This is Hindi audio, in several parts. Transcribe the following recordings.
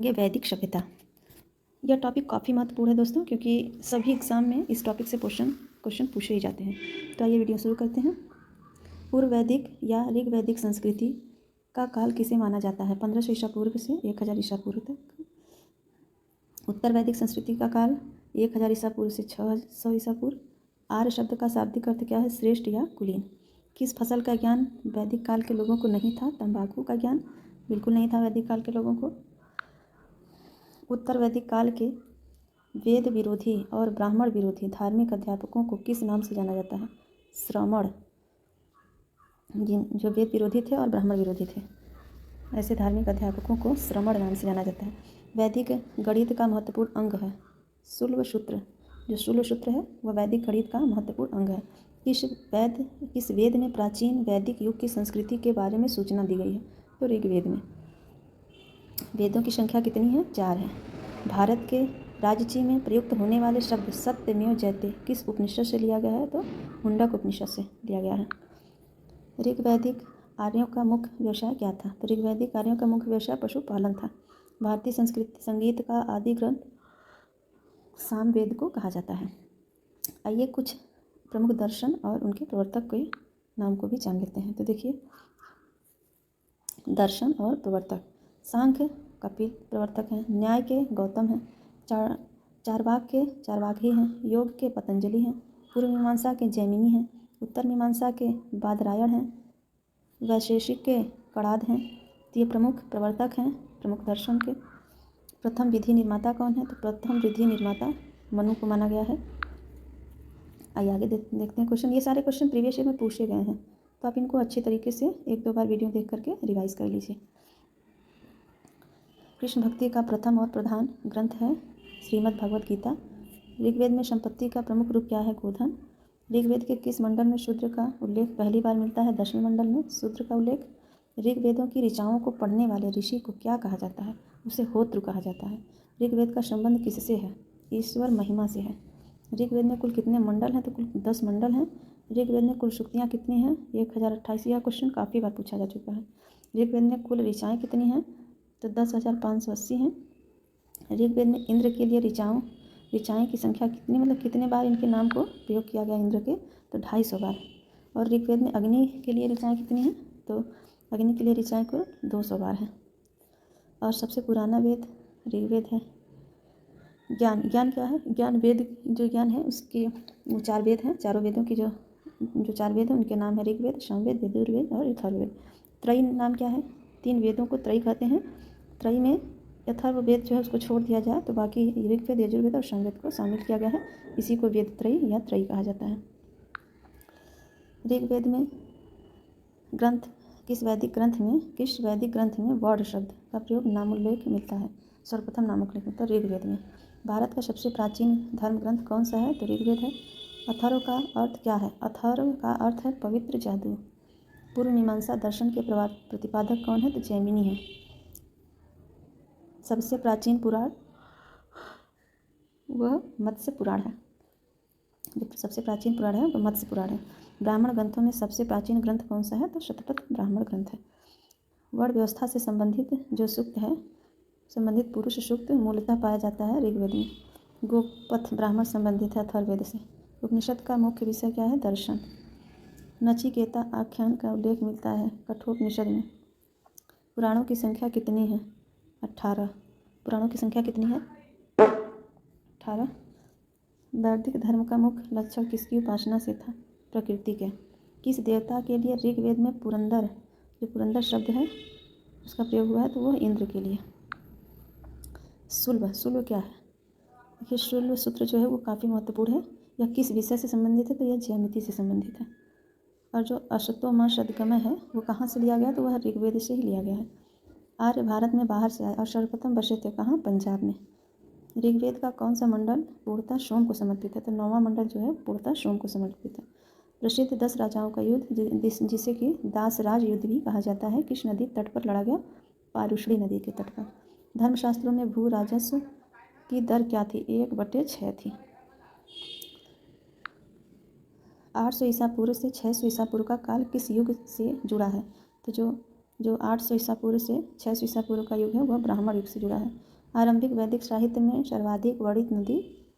ये वैदिक सभ्यता। यह टॉपिक काफ़ी महत्वपूर्ण है दोस्तों, क्योंकि सभी एग्ज़ाम में इस टॉपिक से क्वेश्चन पूछे ही जाते हैं। तो आइए वीडियो शुरू करते हैं। पूर्व वैदिक या ऋग वैदिक संस्कृति का काल किसे माना जाता है? 1500 ईसा पूर्व से 1000 ईसा पूर्व तक। उत्तर वैदिक संस्कृति का काल 1000 ईसा पूर्व से 600 ईसा पूर्व। आर्य शब्द का शाब्दिक अर्थ क्या है? श्रेष्ठ या कुलीन। किस फसल का ज्ञान वैदिक काल के लोगों को नहीं था? तंबाकू का ज्ञान बिल्कुल नहीं था वैदिक काल के लोगों को। उत्तर वैदिक काल के वेद विरोधी और ब्राह्मण विरोधी धार्मिक अध्यापकों को किस नाम से जाना जाता है? श्रमण। जो वेद विरोधी थे और ब्राह्मण विरोधी थे, ऐसे धार्मिक अध्यापकों को श्रमण नाम से जाना जाता है। वैदिक गणित का महत्वपूर्ण अंग है शुल्ब सूत्र। जो शुल्ब सूत्र है वह वैदिक गणित का महत्वपूर्ण अंग है। किस वेद में प्राचीन वैदिक युग की संस्कृति के बारे में सूचना दी गई है? तो ऋग्वेद में। वेदों की संख्या कितनी है? 4 है। भारत के राजची में प्रयुक्त होने वाले शब्द सत्यमेव जयते किस उपनिषद से लिया गया है? तो मुंडक उपनिषद से लिया गया है। ऋग्वैदिक आर्यों का मुख्य व्यवसाय क्या था? तो ऋग्वैदिक आर्यों का मुख्य व्यवसाय पशुपालन था। भारतीय संगीत का आदि ग्रंथ सामवेद को कहा जाता है। आइए कुछ प्रमुख दर्शन और उनके प्रवर्तक के नाम को भी जान लेते हैं। तो देखिए, दर्शन और प्रवर्तक। सांख्य कपिल प्रवर्तक हैं, न्याय के गौतम हैं, चारवाक के चारवाक ही हैं, योग के पतंजलि हैं, पूर्व मीमांसा के जैमिनी हैं, उत्तर मीमांसा के बादरायण हैं, वैशेषिक के कणाद हैं। तो ये प्रमुख प्रवर्तक हैं प्रमुख दर्शन के। प्रथम विधि निर्माता कौन है? तो प्रथम विधि निर्माता मनु को माना गया है। आइए आगे देखते हैं क्वेश्चन। ये सारे क्वेश्चन प्रीवियस ईयर में पूछे गए हैं, तो आप इनको अच्छी तरीके से 1-2 बार वीडियो देख करके रिवाइज कर लीजिए। कृष्ण भक्ति का प्रथम और प्रधान ग्रंथ है श्रीमद् भगवत गीता। ऋग्वेद में संपत्ति का प्रमुख रूप क्या है? गोधन। ऋग्वेद के किस मंडल में शूद्र का उल्लेख पहली बार मिलता है? 10वें मंडल में शूद्र का उल्लेख। ऋग्वेदों की ऋचाओं को पढ़ने वाले ऋषि को क्या कहा जाता है? उसे होत्र कहा जाता है। ऋग्वेद का संबंध किससे है? ईश्वर महिमा से है। ऋग्वेद में कुल कितने मंडल हैं? तो कुल 10 मंडल हैं। ऋग्वेद में कुल सूक्तियाँ कितनी हैं? 1028। यह क्वेश्चन काफ़ी बार पूछा जा चुका है। ऋग्वेद में कुल ऋचाएँ कितनी हैं? तो 10,580 हैं। ऋग्वेद में इंद्र के लिए ऋचाएँ की संख्या कितनी, मतलब कितने बार इनके नाम को प्रयोग किया गया इंद्र के? तो 250 बार। और ऋग्वेद में अग्नि के लिए ऋचाएँ कितनी हैं? तो अग्नि के लिए ऋचाएँ कुल 200 बार हैं। और सबसे पुराना वेद ऋग्वेद है। ज्ञान क्या है? ज्ञान वेद जो ज्ञान है उसके 4 वेद हैं। चारों वेदों की जो 4 वेद हैं उनके नाम है ऋग्वेद, सामवेद, यजुर्वेद और अथर्ववेद। त्रयी नाम क्या है? 3 वेदों को त्रयी कहते हैं। त्रयी में अथर्ववेद जो है उसको छोड़ दिया जाए तो बाकी ऋग्वेद, यजुर्वेद और सामवेद को शामिल किया गया है। इसी को वेद त्रयी या त्रयी कहा जाता है। ऋग्वेद में किस वैदिक ग्रंथ में वर्ण शब्द का प्रयोग नामोल्लेख मिलता है? सर्वप्रथम नामोल्लेख मिलता है ऋग्वेद में। भारत का सबसे प्राचीन धर्म ग्रंथ कौन सा है? तो ऋग्वेद है। अथर्व का अर्थ क्या है? अथर्व का अर्थ है पवित्र जादू। पूर्व मीमांसा दर्शन के प्रतिपादक कौन है? तो जैमिनी है। सबसे प्राचीन पुराण वह मत्स्य पुराण है। जो सबसे प्राचीन पुराण है वह मत्स्य पुराण है। ब्राह्मण ग्रंथों में सबसे प्राचीन ग्रंथ कौन सा है? तो शतपथ ब्राह्मण ग्रंथ है। वर्ण व्यवस्था से संबंधित जो सूक्त है, संबंधित पुरुष सूक्त मूलतः पाया जाता है ऋग्वेद में। गोपथ ब्राह्मण संबंधित है अथर्ववेद से। उपनिषद का मुख्य विषय क्या है? दर्शन। नचिकेता आख्यान का उल्लेख मिलता है कठोपनिषद में। पुराणों की संख्या कितनी है? 18। पुराणों की संख्या कितनी है? 18। वैदिक धर्म का मुख्य लक्षण किसकी उपासना से था? प्रकृति के। किस देवता के लिए ऋग्वेद में पुरंदर, जो पुरंदर शब्द है उसका प्रयोग हुआ है? तो वह इंद्र के लिए। शुल्ब क्या है? देखिए, शुल्ब सूत्र जो है वो काफ़ी महत्वपूर्ण है। यह किस विषय से संबंधित है? तो यह ज्यामिति से संबंधित है। और जो अश्वत्थो मा सद्गमय है वो कहाँ से लिया गया? तो वह ऋग्वेद से ही लिया गया है। आर्य भारत में बाहर से आए और सर्वप्रथम बसे थे कहाँ? पंजाब में। ऋग्वेद का कौन सा मंडल पूर्णतः सोम को समर्पित है? तो 9वां मंडल जो है पूर्णतः सोम को समर्पित है। प्रसिद्ध 10 राजाओं का युद्ध जिसे कि दासराज युद्ध भी कहा जाता है, किस नदी तट पर लड़ा गया? पारुषणी नदी के तट पर। धर्मशास्त्रों में भू राजस्व की दर क्या थी? 1/6 थी। 800 ईसा पूर्व से 600 ईसा पूर्व का काल किस युग से जुड़ा है? तो जो 800 ईसा पूर्व से 600 ईसा पूर्व का युग है वह ब्राह्मण युग से जुड़ा है। आरंभिक वैदिक साहित्य में सर्वाधिक वर्णित नदी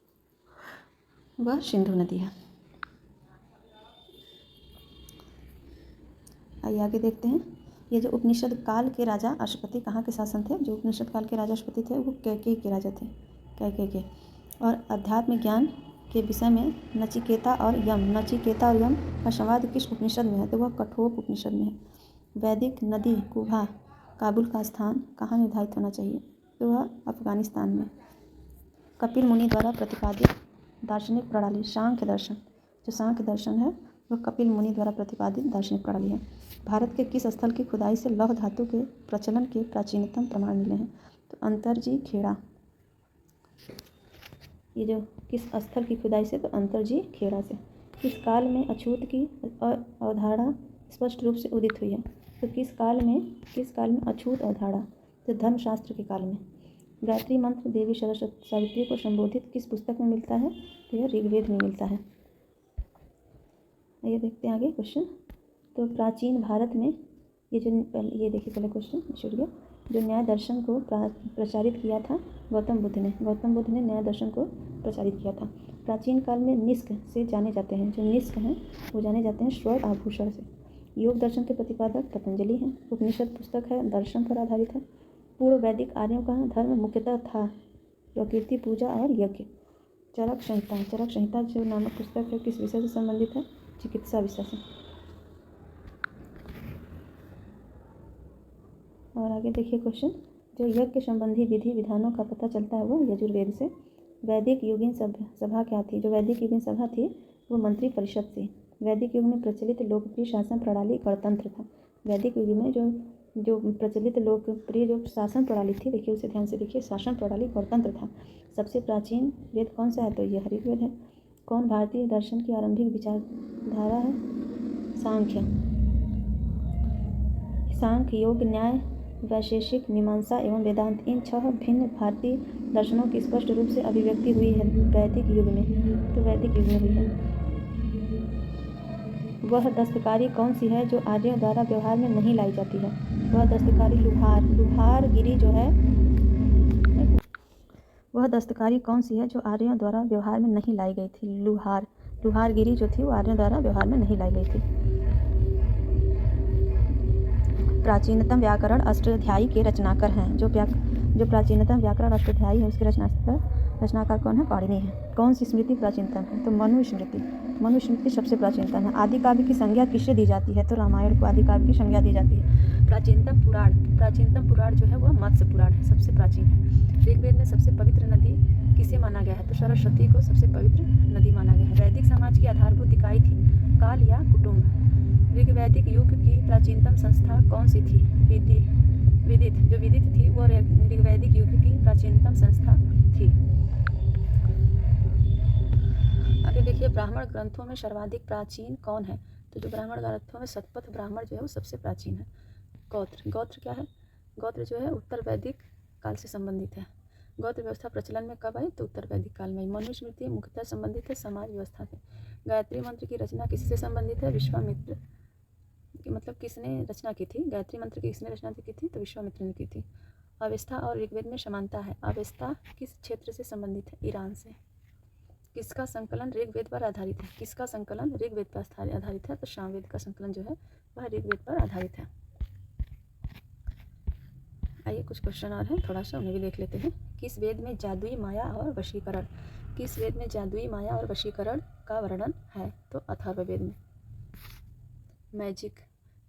वह सिंधु नदी है। आइए आगे देखते हैं। ये जो उपनिषद काल के राजा अश्वपति कहाँ के शासन थे? जो उपनिषद काल के राजा अश्वपति थे वो कैकेयी के राजा थे, कैकेयी के। और अध्यात्म ज्ञान के विषय में नचिकेता और यम का संवाद किस उपनिषद में है? तो वह कठोप उपनिषद में है। वैदिक नदी कुभा काबुल का स्थान कहाँ निर्धारित होना चाहिए? तो वह अफगानिस्तान में। कपिल मुनि द्वारा प्रतिपादित दार्शनिक प्रणाली सांख्य दर्शन, जो सांख्य दर्शन है वह कपिल मुनि द्वारा प्रतिपादित दार्शनिक प्रणाली है। भारत के किस स्थल की खुदाई से लौह धातु के प्रचलन के प्राचीनतम प्रमाण मिले हैं? तो अंतरजी खेड़ा। ये जो किस स्थल की खुदाई से? तो अंतरजी खेड़ा से। किस काल में अछूत की अवधारणा स्पष्ट रूप से उदित हुई है? तो किस काल में अछूत अवधारणा? तो धर्मशास्त्र के काल में। गायत्री मंत्र देवी सरस्वती सावित्री को संबोधित किस पुस्तक में मिलता है? तो यह ऋग्वेद में मिलता है। ये देखते हैं आगे क्वेश्चन। तो प्राचीन भारत में ये देखिए पहले क्वेश्चन छूट गया। जो न्याय दर्शन को प्रचारित किया था गौतम बुद्ध ने न्याय दर्शन को प्रचारित किया था। प्राचीन काल में निष्क से जाने जाते हैं, जो निष्क हैं वो जाने जाते हैं स्वर्ण आभूषण से। योग दर्शन के प्रतिपादक पतंजलि हैं। उपनिषद पुस्तक है दर्शन पर आधारित है। पूर्व वैदिक आर्यों का धर्म मुख्यतः था प्रकृति पूजा और यज्ञ। चरक संहिता जो नामक पुस्तक है किस विषय से संबंधित है? चिकित्सा विषय से। और आगे देखिए क्वेश्चन। जो यज्ञ संबंधी विधि विधानों का पता चलता है वो यजुर्वेद से। वैदिक युगीन सभा क्या थी? जो वैदिक युगीन सभा थी वो मंत्री परिषद थी। वैदिक युग में प्रचलित लोकप्रिय शासन प्रणाली गणतंत्र था। वैदिक युग में जो प्रचलित लोकप्रिय जो शासन प्रणाली थी, देखिए उसे ध्यान से देखिए, शासन प्रणाली गणतंत्र था। सबसे प्राचीन वेद कौन सा है? तो यह ऋग्वेद है। कौन भारतीय दर्शन की आरंभिक विचारधारा है? सांख्य, योग, न्याय, वैशेषिक, मीमांसा एवं वेदांत, इन 6 भिन्न भारतीय दर्शनों की स्पष्ट रूप से अभिव्यक्ति हुई है वैदिक युग में। तो वैदिक युग में हुई है। वह दस्तकारी कौन सी है जो आर्यों द्वारा व्यवहार में नहीं लाई जाती है? वह दस्तकारी लुहारगिरी जो है, वह दस्तकारी कौन सी है जो आर्यों द्वारा व्यवहार में नहीं लाई गई थी? लुहारगिरी जो थी वो आर्यों द्वारा व्यवहार में नहीं लाई गई थी। प्राचीनतम व्याकरण अष्टाध्यायी के रचनाकार हैं। जो प्राचीनतम व्याकरण अष्टाध्यायी है उसके रचनाकार कौन है? पाणिनि है। कौन सी स्मृति प्राचीनतम है? तो मनुस्मृति सबसे प्राचीनतम है। आदि काव्य की संज्ञा किससे दी जाती है? तो रामायण को आदि काव्य की संज्ञा दी जाती है। प्राचीनतम पुराण जो है वह मत्स्य पुराण है, सबसे प्राचीन है। ऋग्वेद में सबसे पवित्र नदी किसे माना गया है? तो सरस्वती को सबसे पवित्र नदी माना गया है। वैदिक समाज की आधारभूत इकाई थी काल या कुटुंब। ऋग्वैदिक युग की प्राचीनतम संस्था कौन सी थी? विदित थी वो ऋग्वैदिक युग की प्राचीनतम संस्था थी। आगे देखिए, ब्राह्मण ग्रंथों में सर्वाधिक प्राचीन कौन है? तो जो ब्राह्मण ग्रंथों में शतपथ ब्राह्मण जो है वो सबसे प्राचीन है। गोत्र क्या है? गोत्र जो है उत्तर वैदिक काल से संबंधित है। गोत्र व्यवस्था प्रचलन में कब आई? तो उत्तर वैदिक काल में। मनुस्मृति मुख्यतः संबंधित है समाज व्यवस्था से। गायत्री मंत्र की रचना किससे संबंधित है? विश्वामित्र, मतलब किसने रचना की थी? गायत्री मंत्र की किसने रचना की थी? तो विश्वामित्र ने की थी। अवेस्ता और ऋग्वेद में समानता है। अवेस्ता किस क्षेत्र से संबंधित है? ईरान से। किसका संकलन ऋग्वेद पर आधारित है? किसका संकलन ऋग्वेद पर आधारित है? तो सामवेद का संकलन जो है वह ऋग्वेद पर आधारित है। आइए कुछ क्वेश्चन और हैं, थोड़ा सा उन्हें भी देख लेते हैं। किस वेद में जादुई माया और वशीकरण का वर्णन है? तो अथर्ववेद में।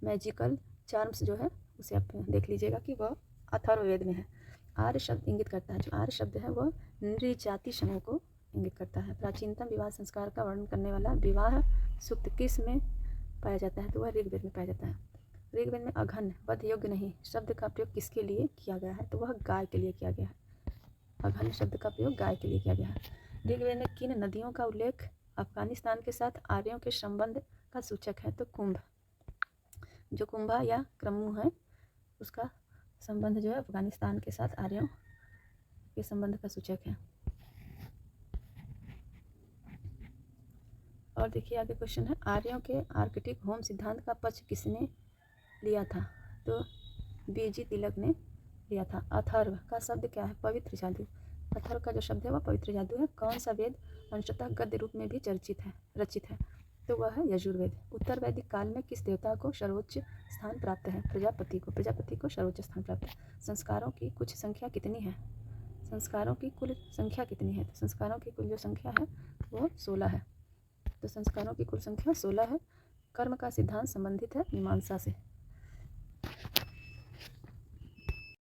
मैजिकल चार्म्स जो है उसे आप देख लीजिएगा कि वह अथर्ववेद में है। आर्य शब्द इंगित करता है, जो आर्य शब्द है वह नृजाति समूह को इंगित करता है। प्राचीनतम विवाह संस्कार का वर्णन करने वाला विवाह सूक्त किस में पाया जाता है? तो वह ऋग्वेद में पाया जाता है। ऋग्वेद में अघन, वध योग्य नहीं शब्द का प्रयोग किसके लिए किया गया है? तो वह गाय के लिए किया गया है। अघन शब्द का प्रयोग गाय के लिए किया गया है। ऋग्वेद में किन नदियों का उल्लेख अफगानिस्तान के साथ आर्यों के संबंध का सूचक है? तो कुंभ, जो कुंभा या क्रमु है उसका संबंध जो है अफगानिस्तान के साथ आर्यों के संबंध का सूचक है। और देखिए आगे क्वेश्चन है, आर्यों के आर्कटिक होम सिद्धांत का पक्ष किसने लिया था? तो बीजी तिलक ने लिया था। अथर्व का शब्द क्या है? पवित्र जादू। अथर्व का जो शब्द है वह पवित्र जादू है। कौन सा वेद अंशतः गद्य रूप में भी रचित है? तो वह है यजुर्वेद। उत्तर वैदिक काल में किस देवता को सर्वोच्च स्थान प्राप्त है? प्रजापति को सर्वोच्च स्थान प्राप्त है। संस्कारों की कुछ संख्या कितनी है? संस्कारों की कुल संख्या कितनी है? तो संस्कारों की कुल जो संख्या है वो 16 है। तो संस्कारों की कुल संख्या 16 है। कर्म का सिद्धांत संबंधित है मीमांसा से।